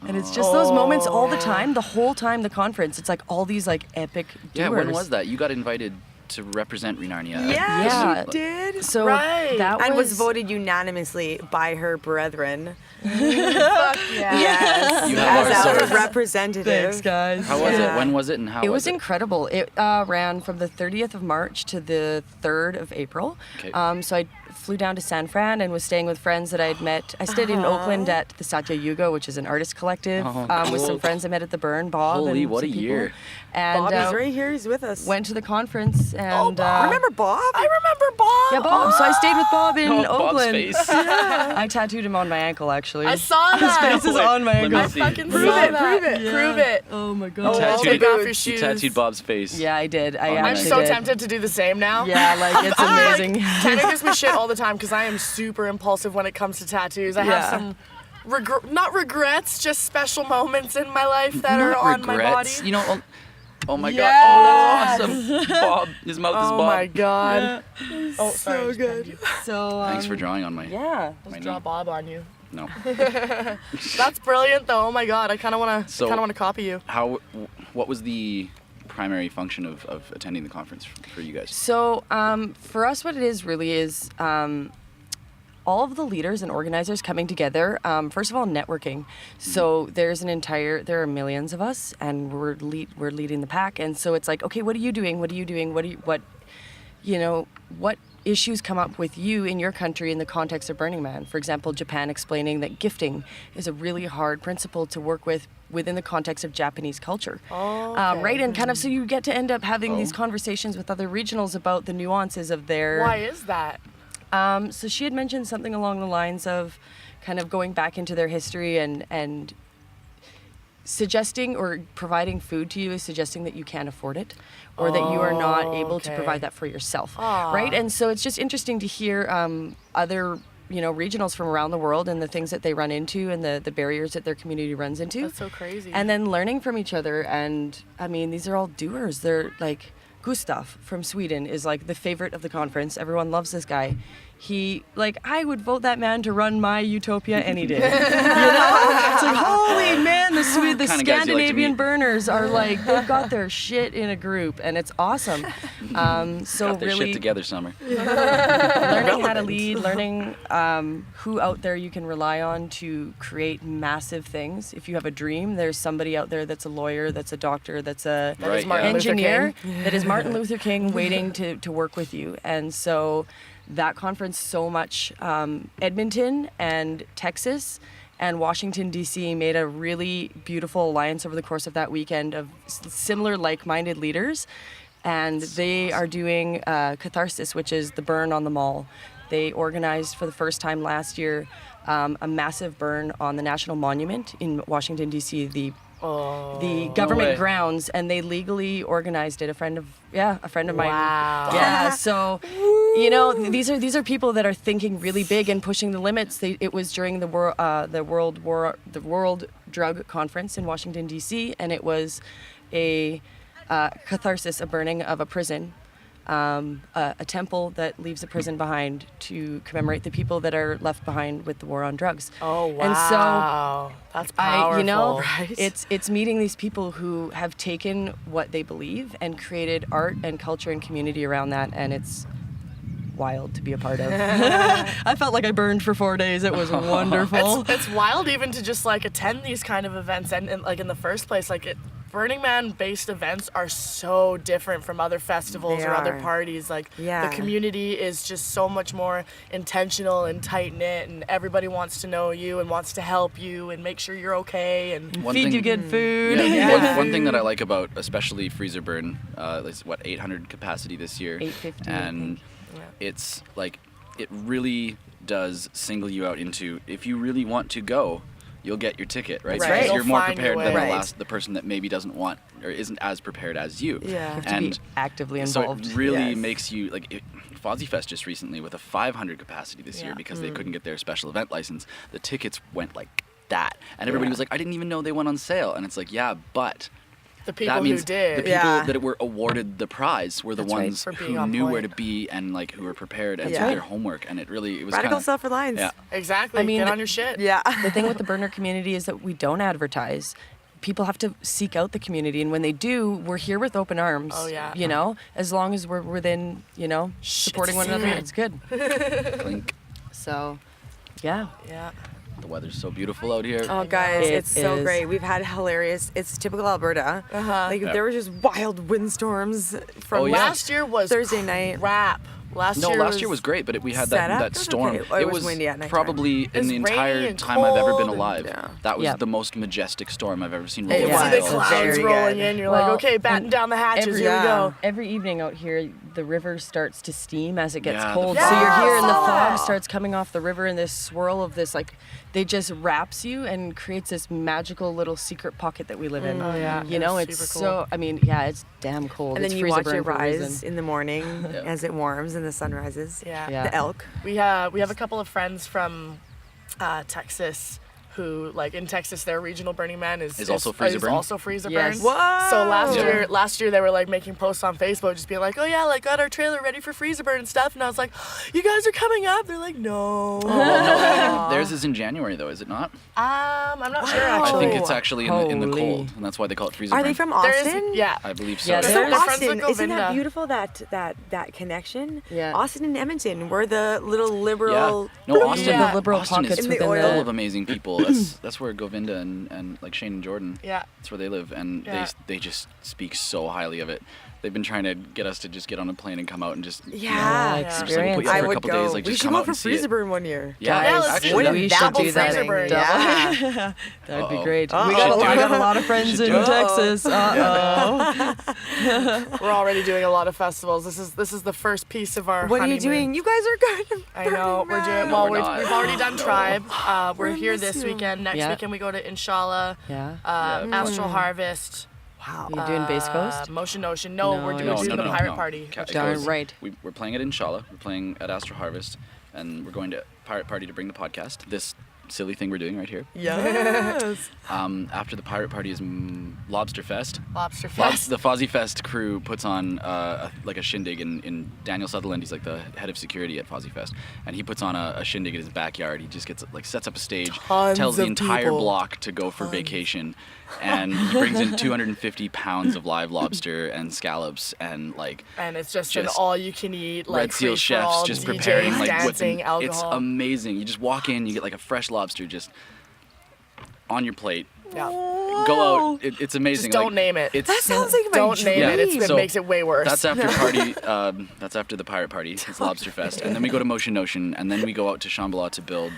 And it's just those moments all the time, the whole time the conference. It's like all these like epic doers. Yeah, when was that? You got invited to represent ReNarnia. Yeah, Yeah. she did. So Right. that And was was voted unanimously by her brethren. Yeah. Yes. You have as our our source. representative. Thanks, guys. How was Yeah. it? When was it? And how It was was incredible. It ran from the 30th of March to the 3rd of April. Okay. So I flew down to San Fran and was staying with friends that I'd met. I stayed in Oakland at the Satya Yuga, which is an artist collective, Oh, with some cool. friends I met at the Burn, Bob. Holy, and what some a people. year. And Bobby's right here. He's with us. went to the conference and Remember Bob? I remember Bob. yeah, Bob. So I stayed with Bob in Oh, Bob's Oakland. face. I tattooed him on my ankle actually. I saw that. His face is on my Let me ankle. see. Fucking Prove saw it, that. prove it. Yeah. Prove it. Oh my Oh, god. tattooed take it. off your You shoes. tattooed Bob's face. Yeah, I did. I Oh, I'm nice. actually so did. tempted to do the same now. Yeah, like it's amazing. Tanner gives me shit all the time because I am super impulsive when it comes to tattoos. I have Yeah. some, not regrets, just special moments in my life that are Not on my body. regrets. You know, oh my Yes. god. Oh, that's awesome. Bob. His mouth is Oh Bob. my god. Oh, sorry. So I just good. grabbed you. So Thanks for drawing on my. yeah. my Just draw knee. Bob on you. No. That's brilliant though. Oh my god. I kind of want to. So- kind of want to copy you. What was the primary function of attending the conference for you guys? So for us, what it is really is all of the leaders and organizers coming together. First of all, networking. So there are millions of us, and we're leading the pack. And so it's like, okay, what are you doing? What issues come up with you in your country in the context of Burning Man? For example, Japan explaining that gifting is a really hard principle to work with within the context of Japanese culture. Oh, okay. Right? And kind of, so you get to end up having these conversations with other regionals about the nuances of their... Why is that? So she had mentioned something along the lines of kind of going back into their history and suggesting or providing food to you is suggesting that you can't afford it or that you are not able to provide that for yourself, right? And so it's just interesting to hear other regionals from around the world and the things that they run into and the barriers that their community runs into. That's so crazy. And then learning from each other. And I mean, these are all doers. They're like, Gustav from Sweden is like the favorite of the conference. Everyone loves this guy. He, like, I would vote that man to run my utopia any day. It's like, holy man, the Scandinavian burners are like, they've got their shit in a group, and it's awesome. So Got their really shit together, Summer. learning how to lead, learning who out there you can rely on to create massive things. If you have a dream, there's somebody out there that's a lawyer, that's a doctor, that's a Right, Martin Luther engineer, King. that is Martin Luther King waiting to work with you. And so that conference so much, Edmonton and Texas and Washington, D.C. made a really beautiful alliance over the course of that weekend of similar like-minded leaders. And they are doing Catharsis, which is the burn on the mall. They organized for the first time last year a massive burn on the National Monument in Washington, D.C., the government grounds, and they legally organized it. A friend of mine. Wow. Yeah. So, these are people that are thinking really big and pushing the limits. It was during the World Drug Conference in Washington, D.C., and it was a catharsis, a burning of a prison. A temple that leaves a prison behind to commemorate the people that are left behind with the war on drugs. Oh, wow. And so that's powerful. right? It's meeting these people who have taken what they believe and created art and culture and community around that, and it's wild to be a part of. I felt like I burned for 4 days. It was wonderful. It's wild even to just like attend these kind of events and like in the first place, like Burning Man based events are so different from other festivals or other parties. Like the community is just so much more intentional and tight knit, and everybody wants to know you and wants to help you and make sure you're okay and feed you good food. One thing that I like about especially FreezerBurn, it's 800 capacity this year, 850, and it's like it really does single you out into, if you really want to go, you'll get your ticket, right? Right. So you're more You'll find prepared your than way. the person that maybe doesn't want or isn't as prepared as you. Yeah. You have to And be actively so involved. it really Yes. makes you, like, Fozzie Fest just recently with a 500 capacity this year because they couldn't get their special event license. The tickets went like that. And everybody was like, I didn't even know they went on sale. And it's like, yeah, but the people that means who did. the people that were awarded the prize were the That's right, ones for being who on knew where point. to be and like who were prepared and That's did right. their homework. And it was Radical kind of self-reliance. Yeah. Exactly. I mean, get on your shit. Yeah. The thing with the burner community is that we don't advertise. People have to seek out the community, and when they do, we're here with open arms. Oh, yeah. As long as we're within, supporting one another, it's good. Clink. So, yeah. Yeah. The weather's so beautiful out here. Oh, guys, It it's so is. great. We've had hilarious. It's typical Alberta. Like there were just wild windstorms from Oh, yeah. Last year was Thursday night. crap. Last Last year was great, but we had Set up? that It was storm. okay. Oh, it was windy at nighttime. probably in was the rainy entire and time I've ever been cold and- alive. Yeah. That was Yep. the most majestic storm I've ever seen It roll You was. over see the the hills. clouds Very rolling good. in. You're Well, like, okay, batten down the hatches. every- Here we go. Every evening out here, the river starts to steam as it gets Yeah, the cold. fog. So you're here, and the Yeah. fog starts coming off the river, and this swirl of this, like, they just wraps you and creates this magical little secret pocket that we live in. Oh, yeah. It's Super so. cool. I mean, yeah, it's damn cold. And It's then you watch freezer it burn for a rise reason. in the morning as it warms and the sun rises. Yeah. Yeah. The elk. We have a couple of friends from Texas who like in Texas, their regional Burning Man is also FreezerBurn? also FreezerBurn. Yes. Whoa. So last year they were like making posts on Facebook, just being like, oh yeah, like got our trailer ready for FreezerBurn and stuff. And I was like, you guys are coming up? They're like, no. Theirs is in January though, is it not? I'm not sure I actually. think it's actually in the Holy. cold, and that's why they call it FreezerBurn. Are they from There is- Austin? yeah. I believe so. Yeah, So they're friends Austin, with isn't that Govinda. beautiful? That connection. Yeah. Austin and Edmonton, we're the little liberal. No, Austin, Yeah. The liberal Austin pockets is In the within oil. full the... of amazing people. That's where Govinda and like Shane and Jordan. Yeah. That's where they live, and Yeah. they just speak so highly of it. They've been trying to get us to just get on a plane and come out and just Yeah. we're just gonna experience. put you out I for a would couple go. days, like we just should come go out for and see it. FreezerBurn one year. Yeah, Yeah, let's actually, do it. that'd We be- should Double do that. FreezerBurn, Double. yeah. That'd be Uh-oh. great. Uh-oh. We got a lot of friends in Texas. We're already doing a lot of festivals. This is the first piece of our What are you honeymoon. doing? You guys are going to I know we're doing. No, Well, we're not. we've already done Tribe. We're We're here miss this you. weekend. Next Yeah. weekend we go to Inshallah, Yeah. Astral Harvest, Wow. You doing Base Coast? Motion Ocean. No, No, we're doing, no, we're doing the Pirate Party. Darn right. We're playing at Inshallah. We're playing at Astro Harvest, and we're going to Pirate Party to bring the podcast. This silly thing we're doing right here. Yes. After the Pirate Party is Lobster Fest. Lobster Fest. The Fozzie Fest crew puts on a shindig in Daniel Sutherland. He's like the head of security at Fozzie Fest, and he puts on a shindig in his backyard. He just gets sets up a stage, Tons tells the of entire people. block to go for vacation, and he brings in 250 pounds of live lobster and scallops and like And it's just an just all-you-can-eat, like Red Seal chefs free-for-all, just DJs preparing like dancing, it's alcohol. amazing. You just walk in, you get like a fresh lobster just on your plate. Yeah. Go out. It's amazing. Just don't like, name it. It's, That sounds like my Don't name Yeah. it. It So, makes it way worse. That's after party. That's after the Pirate Party. It's Lobster Fest, and then we go to Motion Ocean, and then we go out to Shambhala to build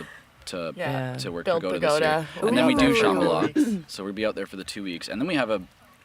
Yeah. to work Build Pagoda this year, Pagoda. and then we do Ooh. Shambhala. So we'll be out there for the 2 weeks, and then we have a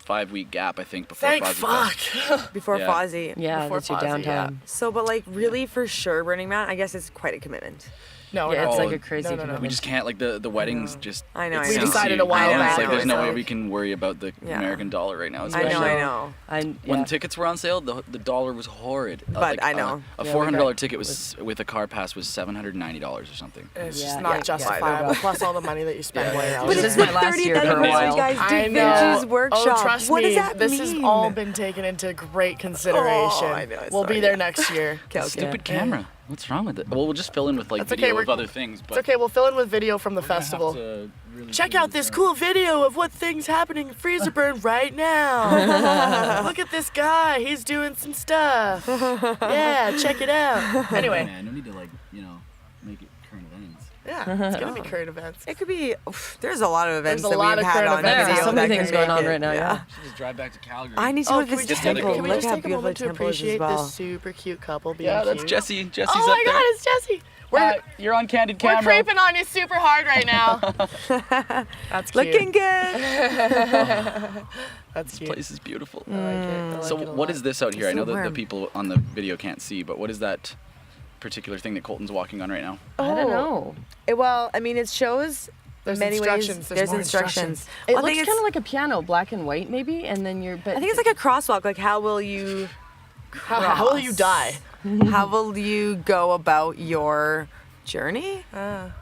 5-week gap, I think, before Thank Fozzie fuck. Fest. Before Yeah. Fozzie. Yeah, Before that's your Fozzie, downtime. So, but like really for sure, Burning Man, I guess it's quite a commitment. No, Yeah, we're it's not. like a crazy no. commitment. We just can't like the weddings. Just I know, it I We know. sinks decided you. a while I know, back. It's like there's no way It's we like- can worry about the Yeah. American dollar right now. I Especially know, I know. when yeah. tickets were on sale, the dollar was horrid. But I know. A Yeah, $400 we got- ticket was with a car pass was $790 or something. It's Yeah, just not yeah, justifiable. Plus all the money that you spend Yeah. going out. But This it's is the my last 30th year for a anniversary, while. you guys. I Do know. Vince's workshop. Oh, trust what me. does that This mean? has all been taken into great consideration. Oh, I know, We'll be sorry. there next year. Okay, okay. Stupid camera. What's wrong with it? Well, we'll just fill in with like That's okay, video we're- of other things. But It's okay. We'll fill in with video from the festival. Check out this cool video of what things happening in FreezerBurn right now. Look at this guy. He's doing some stuff. Yeah, check it out. Anyway, Man, no need to make it current events. yeah, it's gonna be current events. It could be. There's a lot of events There's a that lot we've of had current on events. video. There's so many that things could going make on it, right now, yeah. Should just drive back to Calgary. I need to Oh, go to can we this just temple. can we Look just how take a beautiful the moment to temple is as appreciate well. this super cute couple being Yeah, that's cute? Jesse. Jesse's Oh up my there. God, it's Jesse. We're You're on candid we're camera. creeping on you super hard right now. That's cute. Looking good. That's cute. Place is beautiful. I like it. I like So it a what lot. is this out here? I It's know so that the warm. people on the video can't see, but what is that particular thing that Colton's walking on right now? I don't know. Well, I mean, it shows There's many ways. instructions. There's more instructions. It Well, I looks think kind of it's- like a piano, black and white maybe, and then you're. But I think it's like a crosswalk. Like, how will you? How will you die? How will you go about your journey?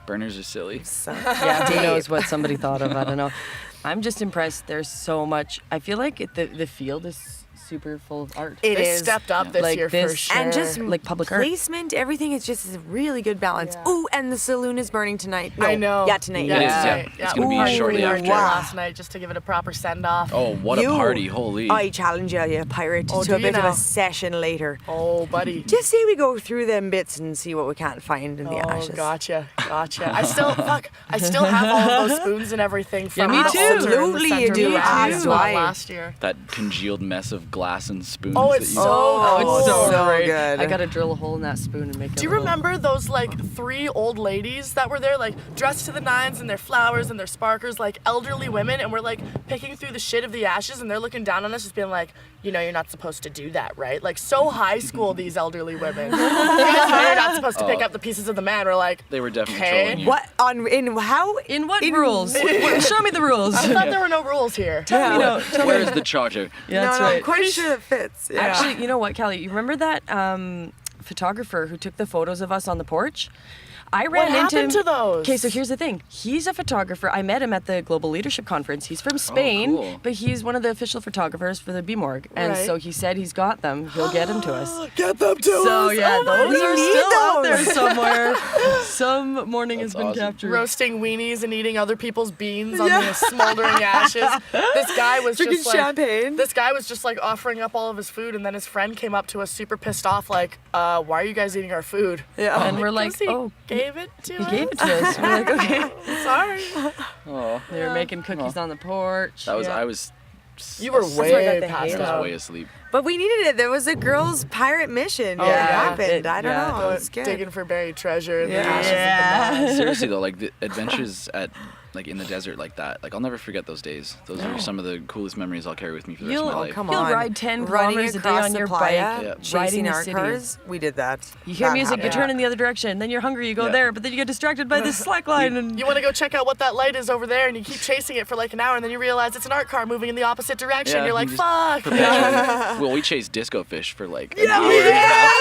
Burners are silly. yeah, who knows what somebody thought of? I don't know. I'm just impressed. There's so much. I feel like the field is super full of art. It They is. stepped up this Like year for this- sure. And just like public art. placement, everything is just a really good balance. Yeah. Ooh, and the saloon is burning tonight. No, I know. Yeah, tonight. Yeah, It is, tonight. yeah. It's gonna be Party shortly we were after. there last night just to give it a proper send off. Oh, what a You- party! Holy. I challenge you, you pirate, Oh, to do a you bit of now? a session later. Oh, buddy. Just say we go through them bits and see what we can't find in the Oh, ashes. gotcha. I still have all of those spoons and everything from me the too. altar in the Absolutely, center you of do. the That's Ashes why. last year. That congealed mess of glass and spoons. Oh, that it's you- so it's cool. so great. good. I gotta drill a hole in that spoon and make. Do you remember those like 3 old ladies that were there, like dressed to the nines in their flowers and their sparkers, like elderly women, and we're like picking through the shit of the ashes, and they're looking down on us, just being like, you're not supposed to do that, right? Like so high school, these elderly women. You guys know you're not supposed to pick up the pieces of the man. We're like, They were definitely Okay. trolling you. What on in how In what rules? Show me the rules. I thought there were no rules here. Where is the charger? Yeah, no, that's no, right. I'm quite sure it fits. Yeah. Actually, you know what, Kelly? You remember that photographer who took the photos of us on the porch? I ran What into happened to those? Okay, so here's the thing. He's a photographer. I met him at the Global Leadership Conference. He's from Spain, cool. but he's one of the official photographers for the B-Morgue. And Right. so he said he's got them. He'll get them to us. Get them to us. So yeah, Oh my those God. are need still out there those. somewhere. Some morning has been awesome. captured. Roasting weenies and eating other people's beans on the smoldering ashes. This guy was Drinking just like champagne. This guy was just like offering up all of his food, and then his friend came up to us super pissed off, like, "Why are you guys eating our food?" Yeah. And we're like, 'Cause he oh, gave it to he us. gave it to us. We're like, okay. Sorry. Oh, They were making cookies on the porch. that was Yeah. I was. You were why I got way the past halo. I was out. way asleep. But we needed it. There was a girls' pirate mission. Oh, that yeah. happened. I don't yeah. know. It was good. Digging for buried treasure in the Yeah. ashes of the moss. Seriously though, like the adventures at like in the desert like that, like I'll never forget those days. Those are some of the coolest memories I'll carry with me for the rest of my You'll- life. Come He'll on. ride 10 Running kilometers a day across on the your playa, bike, chasing riding the our city. cars. We did that. You hear That music, you happened. turn in the other direction, then you're hungry, you go Yeah. there, but then you get distracted by this slack line and You want to go check out what that light is over there, and you keep chasing it for like an hour, and then you realize it's an art car moving in the opposite direction. Yeah, You're like, you just fuck. Well, we chased disco fish for like an hour and a half.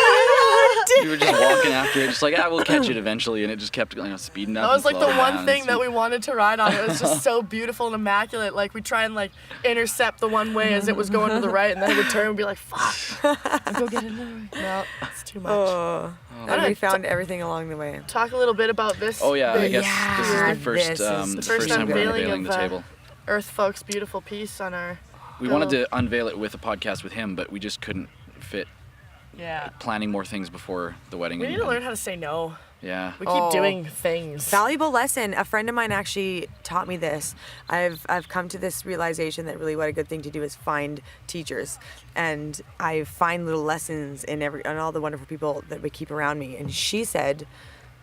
We were just walking after it, just like, we'll catch it eventually, and it just kept speeding up. That was and like the slowing one down thing and that we wanted to ride on. It was just so beautiful and immaculate. Like we try and like intercept the one way as it was going to the right, and then it would turn and be like, fuck. go get another one. No, it's too much. Oh. And Alright, we found everything along the way. Talk a little bit about this. Oh yeah, I guess Yeah, this is the first this is the the first first time we're unveiling unveiling the of, table. Earth Folks' beautiful piece on our. We wanted to unveil it with a podcast with him, but we just couldn't fit Yeah. planning more things before the wedding. We and- need to learn how to say no. Yeah. We keep Oh. doing things. Valuable lesson. A friend of mine actually taught me this. I've come to this realization that really what a good thing to do is find teachers, and I find little lessons in all the wonderful people that we keep around me. And she said,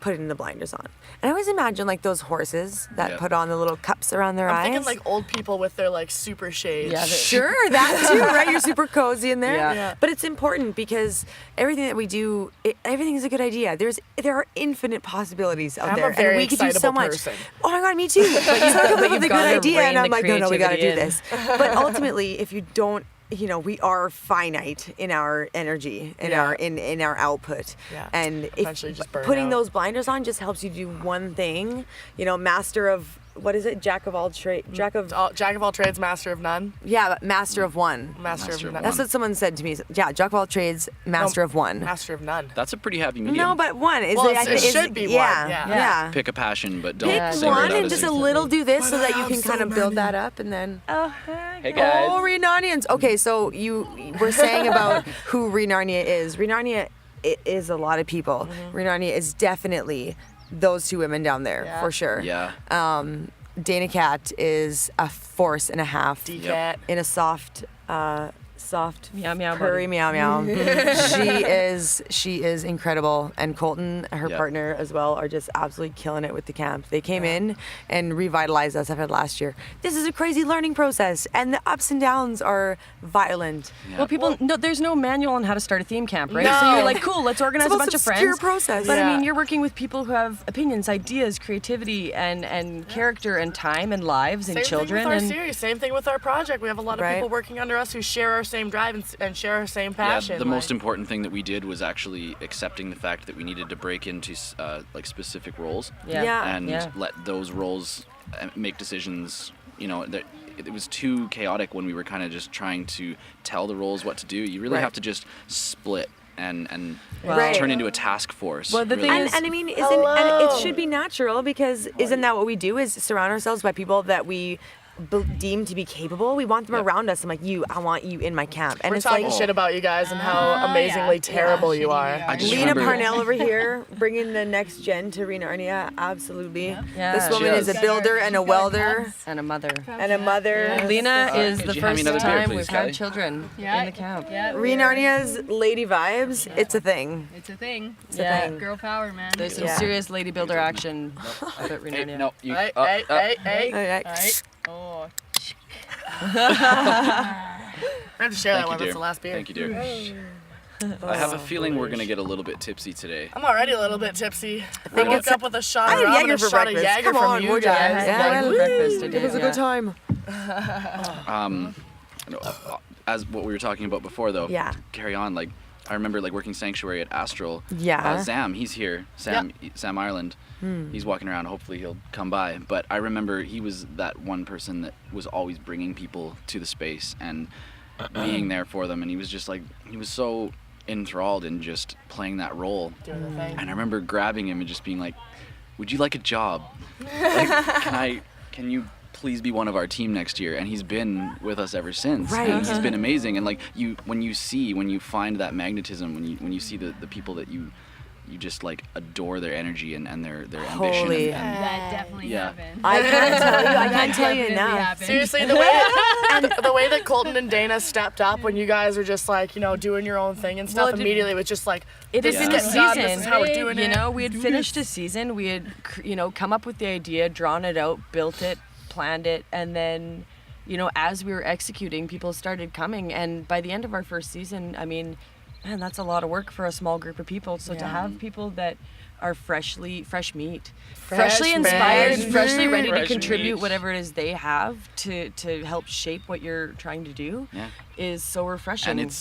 putting the blinders on. And I always imagine like those horses that Yeah. put on the little cups around their I'm eyes. thinking like old people with their like super shades. Yeah, Sure, that too, right? You're super cozy in there. Yeah. Yeah. But it's important because everything that we do, everything is a good idea. There are infinite possibilities out I'm there, a very and we could do so excitable much. person. Oh my God, me too. But you come up with a good gotta idea, rein and I'm the like, no, we got to do creativity in. this. But ultimately, if you don't, we are finite in our energy, in Yeah. our output. Yeah. And Eventually if just burn putting out. those blinders on just helps you do one thing. Master of what is it? Jack of all trades. Jack of trades, master of none. yeah, but master of one. Master of Master of none. That's what someone said to me. Yeah, jack of all trades, master of one. Master of none. That's a pretty happy medium. No, but one is Well, I it think should be one, yeah, yeah. yeah. Pick a passion, but don't Pick single one it out and as just a anything. little do this so that you I can have kind so of build many. that up and then. Hey guys. Oh, ReNarnians. Okay, so you were saying about who ReNarnia is. ReNarnia is a lot of people. ReNarnia is definitely those two women down there Yeah. for sure. Yeah. Dana Cat is a force and a half D-cat. in a soft Meow, meow purry body. meow meow. she is incredible, and Colton, her Yeah. partner as well, are just absolutely killing it with the camp. They came in and revitalized us after last year. This is a crazy learning process, and the ups and downs are violent. Well, there's no manual on how to start a theme camp, right? No. So you're like, cool, let's organize It's a the bunch most of obscure friends. process. But I Yeah. mean, you're working with people who have opinions, ideas, creativity, and character, and time, and lives, and Same children. thing with our and series. Same thing with our project. We have a lot of Right. people working under us who share our same drive and share our same passion. Yeah, the like- most important thing that we did was actually accepting the fact that we needed to break into like specific roles Yeah. and Yeah. let those roles make decisions. That it was too chaotic when we were kind of just trying to tell the roles what to do. You really Right. have to just split and Right. turn into a task force. Well, the really. thing And, is- and I mean, and Hello. it should be natural because isn't that what we do? Is surround ourselves by people that we deem to be capable. We want them Yep. around us. I'm like, I want you in my camp. And We're it's talking like shit about you guys and how amazingly terrible you are. I just Lena remember- Parnell over here, bringing the next gen to ReNarnia. Absolutely. Yeah. This woman She is a has. builder and a welder and a mother. and a mother. Lena is could the you hand me first another beer, time please, we've Callie? had children in the camp. Yeah. ReNarnia's lady vibes. It's a thing. It's a thing. Yeah. thing. Girl power, man. There's some Yeah. serious lady builder action up at Hey, ReNarnia. no, you. Hey, oh, hey, oh. hey, hey. Okay. Alright. Oh. I have to share that Thank one. you, That's dear. the last beer. Thank you, dear. I have a feeling we're gonna get a little bit tipsy today. I'm already a little bit tipsy. I think woke it's- up with a shot I of had rum and Jaeger a for shot of breakfast. Jaeger Come from on, you would guys. ya? Yeah, Yeah, I had woo. breakfast. I It did, was a yeah. good time. No, as what we were talking about before, though. Yeah. Carry on. Like, I remember like working sanctuary at Astral. Yeah. Sam, he's here. Sam Ireland. He's walking around. Hopefully he'll come by. But I remember he was that one person that was always bringing people to the space and being there for them. And he was just like, he was so enthralled in just playing that role. Doing the thing. And I remember grabbing him and just being like, would you like a job? Like, can you please be one of our team next year? And he's been with us ever since. Right. And he's been amazing. And like when you find that magnetism, when you see the people that you just like adore their energy and their ambition. Holy. And That definitely Yeah. happened. I can't tell you Definitely enough. happened. Seriously, the way that Colton and Dana stepped up when you guys were just like, doing your own thing and stuff, Well, it- immediately it was just like, It this had is been a getting done, season. this is how we're doing it. We had finished a season. We had, come up with the idea, drawn it out, built it, planned it, and then, as we were executing, people started coming. And by the end of our first season, I mean, man, that's a lot of work for a small group of people. So to have people that are fresh meat, freshly inspired, meat. freshly ready to Fresh contribute meat. whatever it is they have to help shape what you're trying to do is so refreshing. And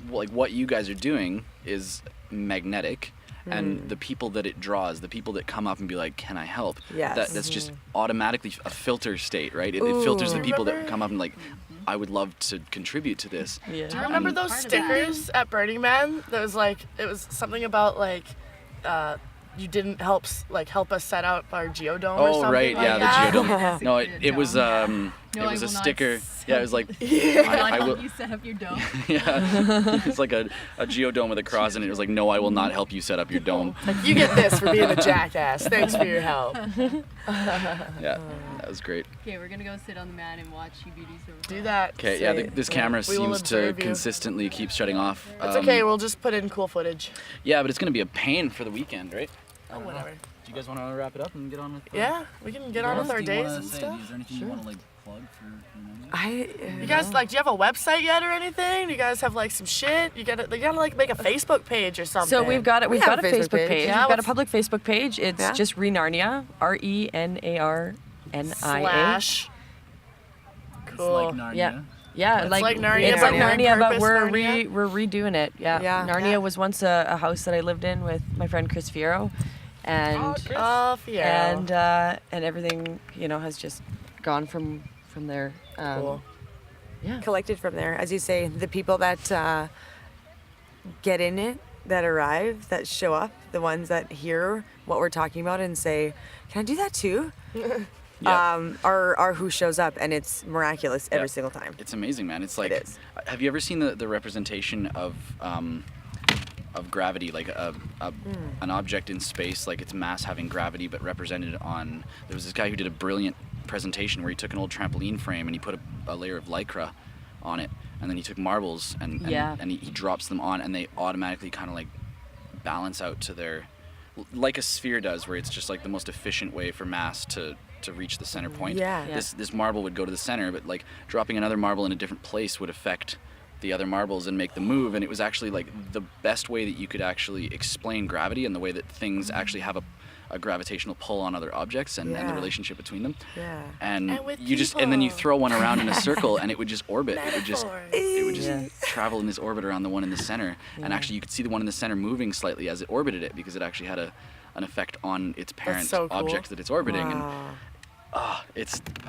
like what you guys are doing is magnetic. And the people that it draws, the people that come up and be like, can I help? Yes. That's just automatically a filter state, right? It filters the people that come up and like, I would love to contribute to this. Yeah. Do you remember those stickers at Burning Man? That was like, it was something about like, you didn't help us set out our geodome or something. Oh, right, like yeah, that. the geodome. No, it was No, it I was a will not sticker. Yeah, it was like I I will. help you set up your dome. Yeah, it's like a geodome with a cross, and it was like, no, I will not help you set up your dome. Like, you get this for being a jackass. Thanks for your help. Yeah, that was great. Okay, we're gonna go sit on the mat and watch you beauties over. Do that. Okay, yeah, this camera We will seems to observe you. consistently keep shutting off. It's okay, we'll just put in cool footage. Yeah, but it's gonna be a pain for the weekend, right? Oh, whatever. Do you guys want to wrap it up and get on with? Yeah, we can get on with our days and stuff. Is there anything you want to like plug for? You guys, like, do you have a website yet or anything? Do you guys have like some shit? You gotta like make a Facebook page or something. So we've got it. We've have got a a Facebook Facebook page. page. Yeah, We've got a what's- public Facebook page. It's Yeah. just ReNarnia, ReNarnia. slash. Cool. Yeah. Yeah, It's like Narnia, it's but like we're in Narnia, but purpose Narnia. we're redoing it. Yeah. Yeah. Narnia Yeah. was once a house that I lived in with my friend Chris Fiero, and Oh, Fiero. and everything has just gone from there. Cool. collected from there, as you say, the people that get in it, that arrive, that show up, the ones that hear what we're talking about and say, "Can I do that too?" Yeah. Are who shows up, and it's miraculous every Yeah. single time. It's amazing, man. It's like, is. have you ever seen the representation of gravity, like an object in space, like its mass having gravity, but represented on? There was this guy who did a brilliant presentation where he took an old trampoline frame and he put a layer of lycra on it, and then he took marbles and he drops them on, and they automatically kind of like balance out to their, like a sphere does, where it's just like the most efficient way for mass to reach the center point. Yeah. Yeah. This marble would go to the center, but like dropping another marble in a different place would affect the other marbles and make them move. And it was actually like the best way that you could actually explain gravity and the way that things actually have a gravitational pull on other objects and the Yeah. relationship between them. Yeah. And And with then you people. throw one around in a circle and it would just orbit. It would just Metaphors. travel in this orbit around the one in the center. And actually you could see the one in the center moving slightly as it orbited it, because it actually had an effect on its parent so cool. object that it's orbiting. And I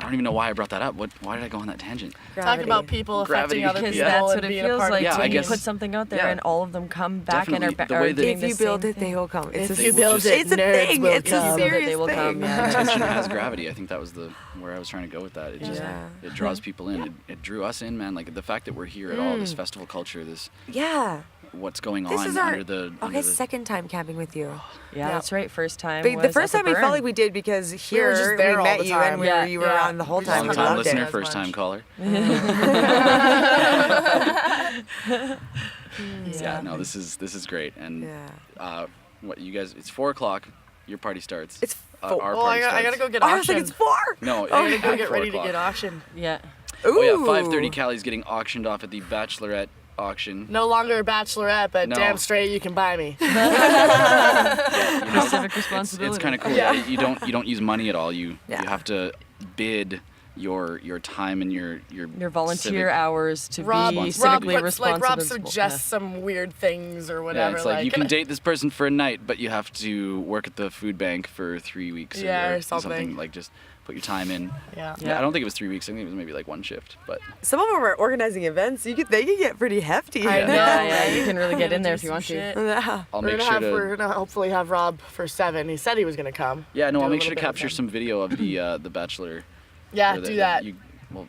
don't even know why I brought that up. Why did I go on that tangent? Talking about people Gravity. affecting other Because people that's and what it being a feels part like of Yeah, I when you guess- put something out there yeah. and all of them come back Definitely. and The are way that- doing If the you build same it, thing. they will come. It's If a, you build it, it's a nerds thing. will It's a come. serious They will thing. come, yeah. Attention has gravity. I think that was where I was trying to go with that. It just Yeah. it draws people in. It drew us in, man. Like the fact that we're here at all, this festival culture, this Yeah. what's going This on is our under the second time camping with you. Yeah, that's right. First time. But the was first at time we burn. felt like we did because here just we there all met the you time. and Yeah. you were Yeah. around the whole We time. just We long time loved loved it. listener, it. first time much. caller. Yeah, no, this is great. And Yeah. what you guys? It's 4:00. Your party starts. It's Our Oh, party I gotta starts. go get Oh, I was like, auctioned. it's 4. No, I gotta go at get 4 ready to o'clock. get auctioned. Yeah. Oh yeah, Ooh. 5:30. Callie's getting auctioned off at the Bachelorette auction. No longer a bachelorette, but No. damn straight you can buy me. Civic responsibility. It's kind of cool. Yeah. You don't use money at all. You Yeah. have to bid your time and your volunteer civic- hours to Rob, be Rob, civically puts, responsible. Rob suggests some weird things or Yeah, whatever. it's like you can and- date this person for a night, but you have to work at the food bank for 3 weeks. Yeah, or or something. Like just put your time in. Yeah. Yeah, I don't think it was 3 weeks. I think it was maybe like one shift. But Some of them are organizing events. They could get pretty hefty. I know. Yeah, you can really get Gonna in there do if you some want to. shit. Yeah. I'll We're make gonna sure have, to. we're gonna hopefully have Rob for 7. He said he was gonna come. Yeah, no, do I'll a make sure little to bit of capture them. some video of the Bachelor. Yeah, or do that.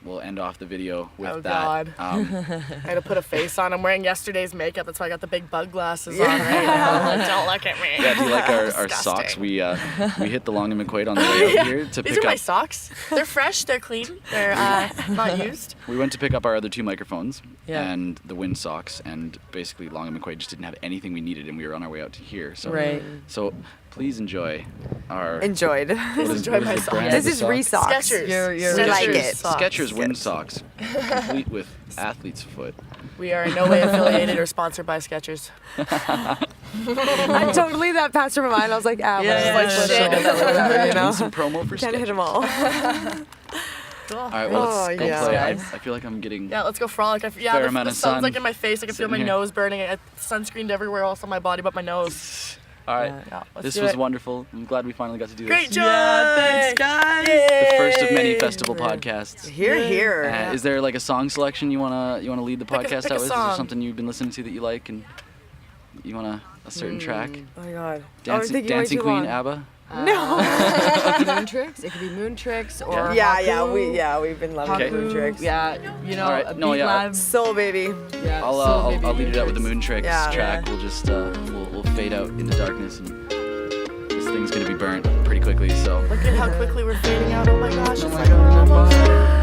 We'll end off the video with Oh, that. God. I had to put a face on. I'm wearing yesterday's makeup. That's why I got the big bug glasses on right now. Like, don't look at me. Yeah, do you like our Disgusting. socks? We hit the Long and McQuaid on the way out here to These pick are my up. socks. They're fresh. They're clean. They're not used. We went to pick up our other 2 microphones Yeah. and the wind socks, and basically Long and McQuaid just didn't have anything we needed, and we were on our way out to here. So, Right. So please enjoy our. Enjoyed. what is- enjoy what is my the socks. brand This of is socks? Resocks. Skechers. You're We like Skechers it. socks. Skechers wind socks, complete with athlete's foot. We are in no way affiliated or sponsored by Skechers. I totally that passed through my mind. I was like, Yeah, you know. Need some promo for Can't hit Skechers. them all. All right, well, let's go yeah. play. I Guys. feel like I'm getting. Yeah, let's go frolic. Yeah, Fair the amount of sun's sun like in my face. I can feel my sitting here. nose burning. I sunscreened everywhere else on my body but my nose. All right, Yeah, let's this do was it. wonderful. I'm glad we finally got to do Great this. job! thanks, guys. The first of many festival podcasts. Here. Is there like a song selection you wanna lead the Pick a- podcast pick a out with? Is there song. something you've been listening to that you like and you want a certain track? Oh my god. Dancing Queen, ABBA. No. Moon Tricks. It could be Moon Tricks or Yeah, we've been loving Okay. Moon Tricks. Yeah, you know, All right, a no, Beat yeah, Lab. Soul Baby. Yeah, I'll Soul Baby lead Moon it out with the Tricks. Moon Tricks Yeah. track. We'll just we'll fade out into darkness, and this thing's gonna be burnt pretty quickly. So. Look at how quickly we're fading out. Oh my gosh, it's like almost.